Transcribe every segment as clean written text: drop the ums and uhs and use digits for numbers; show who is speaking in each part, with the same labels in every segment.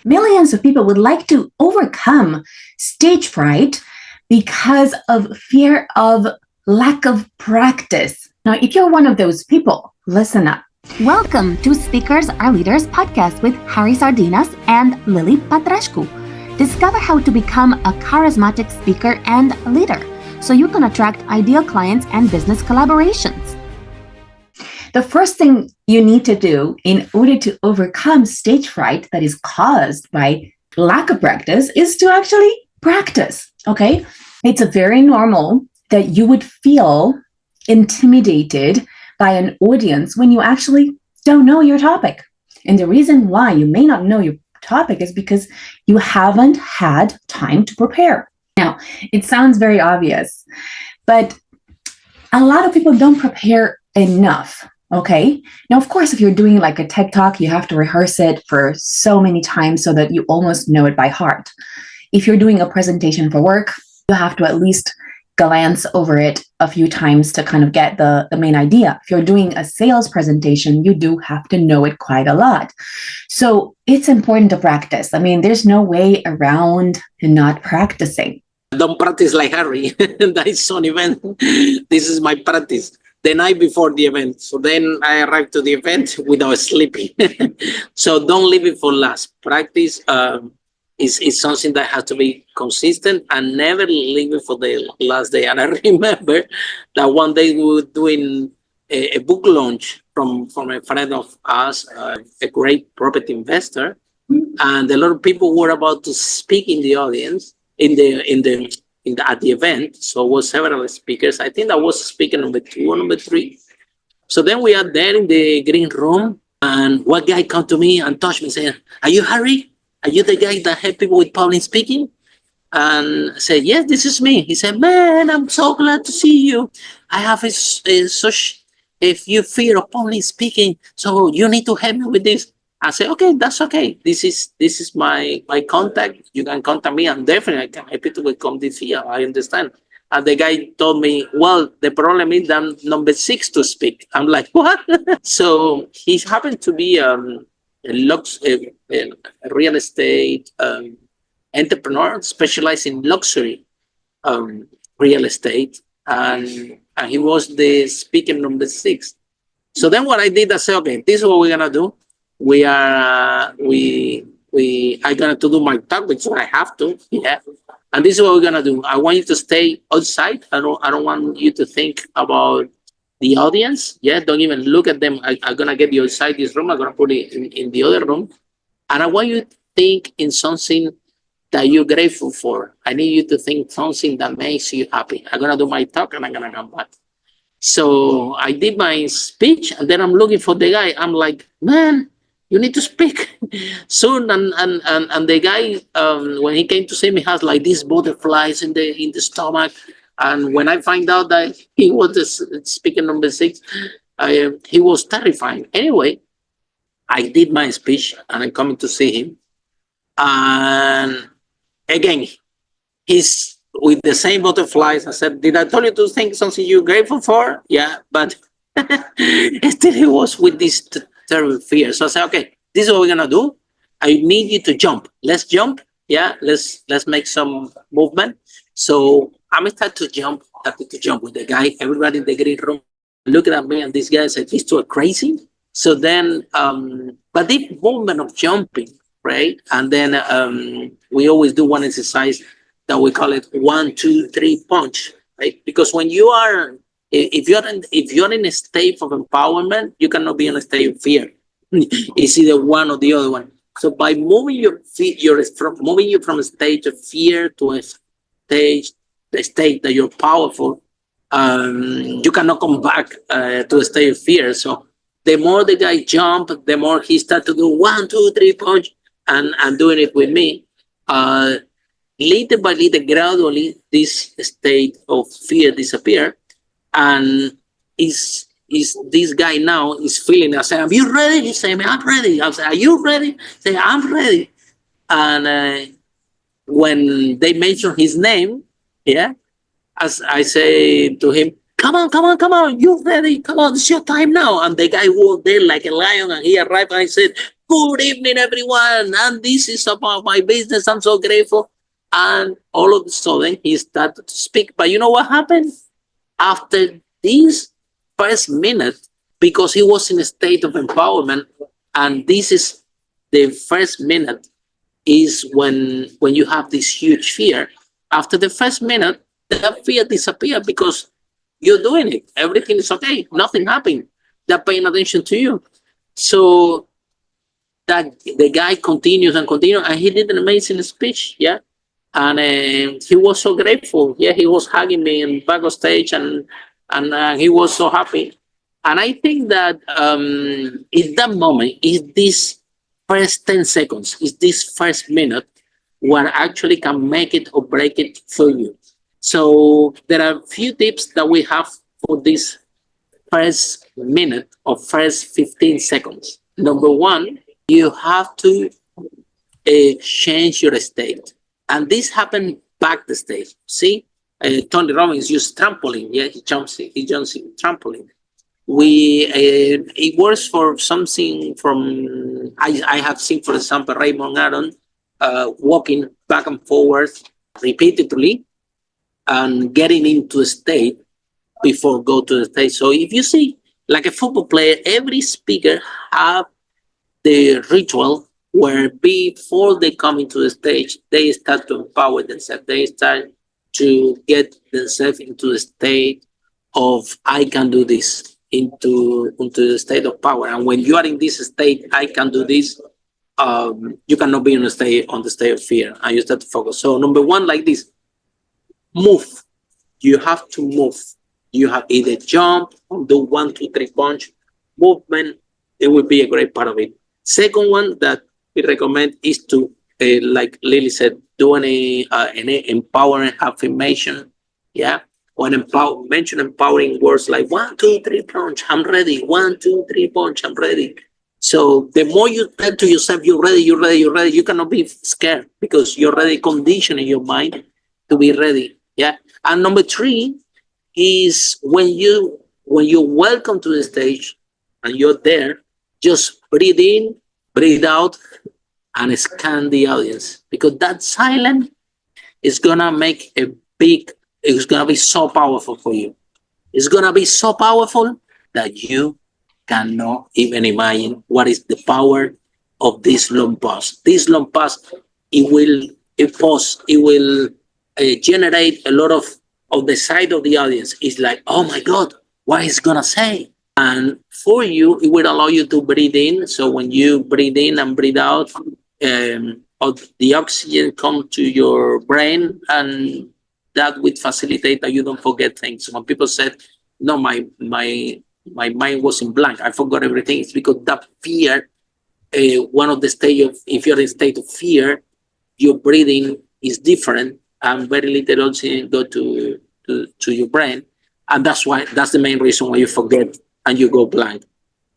Speaker 1: Millions of people would like to overcome stage fright because of fear of lack of practice. Now, if you're one of those people, listen up. Welcome to Speakers Are Leaders podcast with Harry Sardinas and Lily Patrascu. Discover how to become a charismatic speaker and leader so you can attract ideal clients and business collaborations. The first thing you need to do in order to overcome stage fright that is caused by lack of practice is to actually practice, okay? It's very normal that you would feel intimidated by an audience when you actually don't know your topic. And the reason why you may not know your topic is because you haven't had time to prepare. Now, it sounds very obvious, but a lot of people don't prepare enough. Okay. Now, of course, if you're doing like a TED Talk, you have to rehearse it for so many times so that you almost know it by heart. If you're doing a presentation for work, you have to at least glance over it a few times to kind of get the main idea. If you're doing a sales presentation, you do have to know it quite a lot. So it's important to practice. I mean, there's no way around not practicing.
Speaker 2: Don't practice like Harry. That is an event. This is my practice. The night before the event. So then I arrived to the event without sleeping. So don't leave it for last. Practice is something that has to be consistent and never leave it for the last day. And I remember that one day we were doing a book launch from a friend of us, a great property investor. And a lot of people were about to speak in the audience, at the event. So it was several speakers. I think that was speaker number 2 or number 3. So then we are there in the green room, and one guy come to me and touch me saying, "Are you Harry? Are you the guy that help people with public speaking?" And I said, "Yes, this is me." He said, "Man, I'm so glad to see you. I have such a few fear of public speaking, so you need to help me with this." I said, "Okay, that's okay. This is my contact. You can contact me, and definitely I can help you to become this year. I understand." And the guy told me, "Well, the problem is I'm number 6 to speak." I'm like, "What?" So he happened to be a real estate entrepreneur specialized in luxury real estate, and he was the speaker number 6. So then what I did, I said, "Okay, this is what we're gonna do. We are I'm gonna do my talk because I have to, yeah. And this is what we're gonna do. I want you to stay outside. I don't want you to think about the audience. Yeah, don't even look at them. I'm gonna get you outside this room. I'm gonna put it in the other room, and I want you to think in something that you're grateful for. I need you to think something that makes you happy. I'm gonna do my talk and I'm gonna come back." So I did my speech, and then I'm looking for the guy. I'm like, "Man, you need to speak soon." And the guy, when he came to see me, has like these butterflies in the stomach. And when I find out that he was the speaker number 6, he was terrifying. Anyway, I did my speech, and I'm coming to see him. And again, he's with the same butterflies. I said, "Did I tell you to think something you're grateful for?" "Yeah," but still he was with this terrible fear. So I said, "Okay, this is what we're gonna do. I need you to jump. Let's jump. Yeah, let's make some movement." So I'm started to jump with the guy. Everybody in the green room looking at me, and this guy said, "These two are crazy." So then, but the movement of jumping, right? And then we always do one exercise that we call it 1, 2, 3 punch, right? Because when you are, if you're in a state of empowerment, you cannot be in a state of fear. It's either one or the other one. So by moving your feet, moving you from a state of fear to a state that you're powerful, you cannot come back to a state of fear. So the more the guy jump, the more he start to do 1, 2, 3 punch, and doing it with me. Little by little, gradually, this state of fear disappear, and is this guy now is feeling. I say, "Are you ready?" He say, "I'm ready." I say, "Are you ready?" Say, "I'm ready." And when they mention his name, yeah, as I say to him, "Come on, you ready? Come on, it's your time now." And the guy was there like a lion, and he arrived, and I said, good evening, everyone. And this is about my business. I'm so grateful. And all of a sudden, he started to speak. But you know what happened? After this first minute, because he was in a state of empowerment, and this is the first minute is when you have this huge fear. After the first minute, that fear disappeared because you're doing it. Everything is okay. Nothing happened. They're paying attention to you. So that the guy continues and continues, and he did an amazing speech. Yeah. And he was so grateful. Yeah, he was hugging me in back of stage, and he was so happy. And I think that in that moment, is this first 10 seconds, is this first minute, what actually can make it or break it for you. So there are a few tips that we have for this first minute or first 15 seconds. Number one, you have to change your state. And this happened back the stage. See, Tony Robbins used trampoline. Yeah, he jumps in trampoline. It works for something from, I have seen, for example, Raymond Aron walking back and forward repeatedly and getting into a state before go to the stage. So if you see, like a football player, every speaker have the ritual where before they come into the stage, they start to empower themselves. They start to get themselves into the state of I can do this, into the state of power. And when you are in this state, I can do this, you cannot be on the state of fear, and you start to focus. So number one, like this, move. You have to move. You have either jump or do 1, 2, 3 punch movement. It will be a great part of it. Second one that we recommend is to, like Lily said, do an empowering affirmation. Yeah. When mention empowering words like 1, 2, 3 punch, I'm ready. 1, 2, 3 punch, I'm ready. So the more you tell to yourself, you're ready, you cannot be scared because you're already conditioning your mind to be ready. Yeah. And number 3 is when you welcome to the stage and you're there, just breathe in, breathe out, and scan the audience, because that silence is gonna make it's gonna be so powerful for you. It's gonna be so powerful that you cannot even imagine what is the power of this long pause. This long pause, it will generate a lot of the side of the audience. It's like, oh my God, what is gonna say? And for you, it will allow you to breathe in. So when you breathe in and breathe out, the oxygen come to your brain, and that would facilitate that you don't forget things. When people said, no, my mind was in blank, I forgot everything, it's because that fear, one of the stage of, if you're in a state of fear, your breathing is different, and very little oxygen go to your brain. And that's the main reason why you forget and you go blind.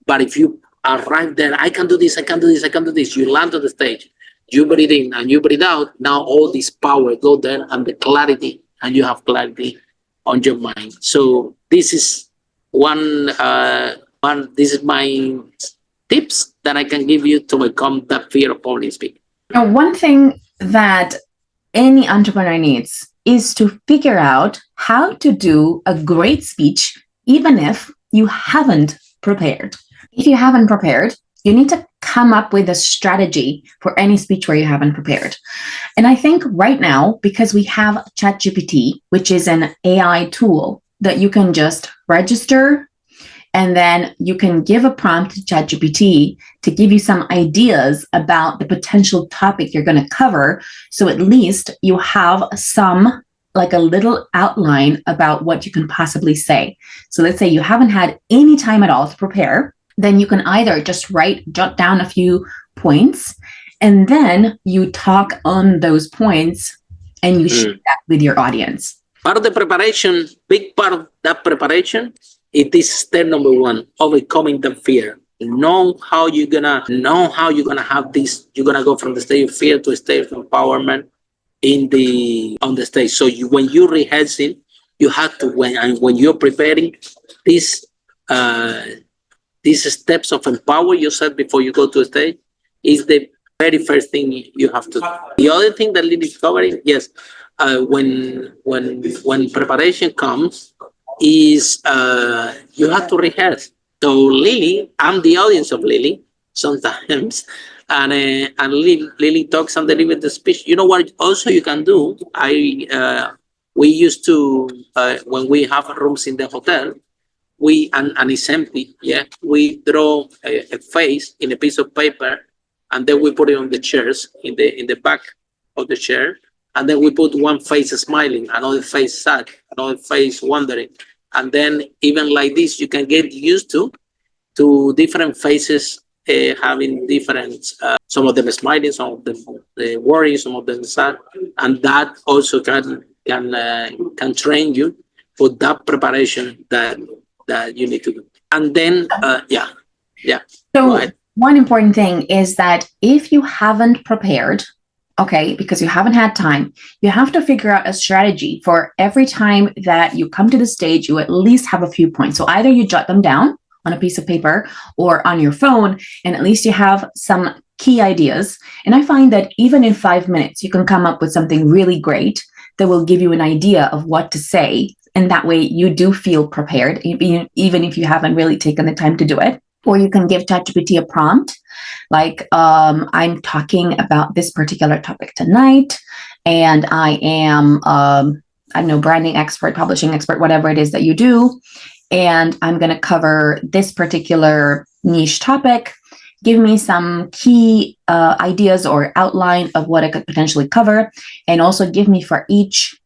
Speaker 2: But if you arrive there, I can do this, you land on the stage, you breathe in and you breathe out, now all this power go there, and the clarity, and you have clarity on your mind. So this is this is my tips that I can give you to overcome that fear of public speaking.
Speaker 1: Now, one thing that any entrepreneur needs is to figure out how to do a great speech, even if you haven't prepared. If you haven't prepared, you need to come up with a strategy for any speech where you haven't prepared. And I think right now, because we have ChatGPT, which is an AI tool that you can just register, and then you can give a prompt to ChatGPT to give you some ideas about the potential topic you're going to cover. So at least you have like a little outline about what you can possibly say. So let's say you haven't had any time at all to prepare, then you can either just jot down a few points, and then you talk on those points and you share that with your audience.
Speaker 2: Part of the preparation, big part of that preparation, it is step number 1, overcoming the fear. Know how you're gonna have this. You're gonna go from the state of fear to a state of empowerment on the stage. So when you're rehearsing, you have to when you're preparing these steps of empower yourself before you go to the stage, is the very first thing you have to do. The other thing that Lily is covering, yes, when preparation comes, is you have to rehearse. So Lily, I'm the audience of Lily sometimes, and Lily talks and delivers the speech. You know what? Also, you can do. We used to when we have rooms in the hotel, and it's empty. Yeah, we draw a face in a piece of paper, and then we put it on the chairs in the back of the chair, and then we put one face smiling, another face sad, another face wondering, and then even like this, you can get used to different faces having different. Some of them smiling, some of them worrying, some of them sad, and that also can train you for that preparation that you need to do. And then, yeah.
Speaker 1: So one important thing is that if you haven't prepared, okay, because you haven't had time, you have to figure out a strategy for every time that you come to the stage, you at least have a few points. So either you jot them down on a piece of paper or on your phone, and at least you have some key ideas. And I find that even in 5 minutes, you can come up with something really great that will give you an idea of what to say. And that way you do feel prepared, even if you haven't really taken the time to do it. Or you can give ChatGPT a prompt, like I'm talking about this particular topic tonight, and I am, I don't know, branding expert, publishing expert, whatever it is that you do. And I'm going to cover this particular niche topic. Give me some key ideas or outline of what I could potentially cover. And also give me for each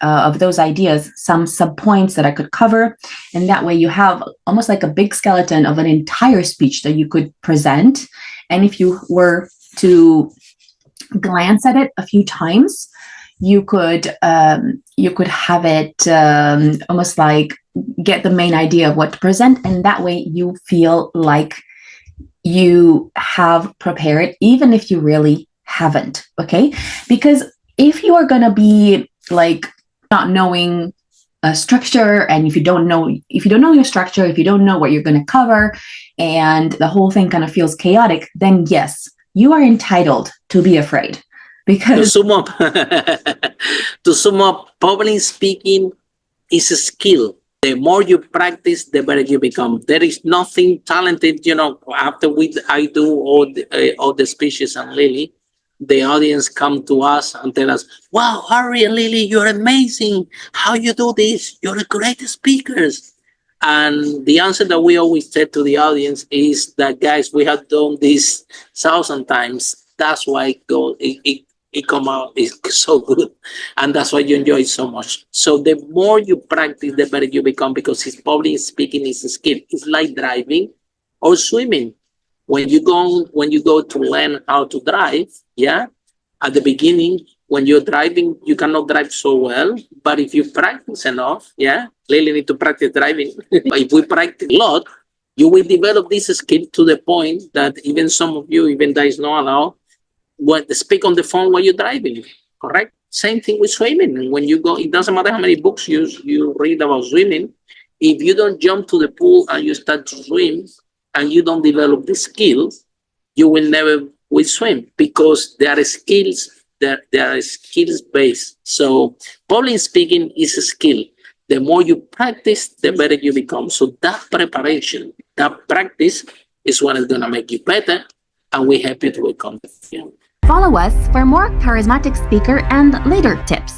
Speaker 1: of those ideas some subpoints that I could cover. And that way you have almost like a big skeleton of an entire speech that you could present. And if you were to glance at it a few times, you could have it almost like get the main idea of what to present. And that way you feel like you have prepared, even if you really haven't. Okay. Because if you are going to be like not knowing a structure, and if you don't know your structure, if you don't know what you're going to cover, and the whole thing kind of feels chaotic, then yes, you are entitled to be afraid. Because
Speaker 2: to sum up, public speaking is a skill. The more you practice, the better you become. There is nothing talented, after I do all the speeches and Lily, the audience come to us and tell us, wow, Harry and Lily, you're amazing. How you do this? You're great speakers. And the answer that we always say to the audience is that, guys, we have done this 1,000 times. That's why it come out is so good. And that's why you enjoy it so much. So the more you practice, the better you become, because public speaking is a skill. It's like driving or swimming. When you go to learn how to drive, yeah, at the beginning, when you're driving, you cannot drive so well. But if you practice enough, yeah, Lily need to practice driving. If we practice a lot, you will develop this skill to the point that even some of you, even that is not allowed, speak on the phone while you're driving, correct? Same thing with swimming. When you go, it doesn't matter how many books you read about swimming. If you don't jump to the pool and you start to swim, and you don't develop the skills, you will never will swim, because there are skills based. So public speaking is a skill. The more you practice, the better you become. So that preparation, that practice is what is going to make you better, and we help you to become. Yeah.
Speaker 1: Follow us for more charismatic speaker and leader tips.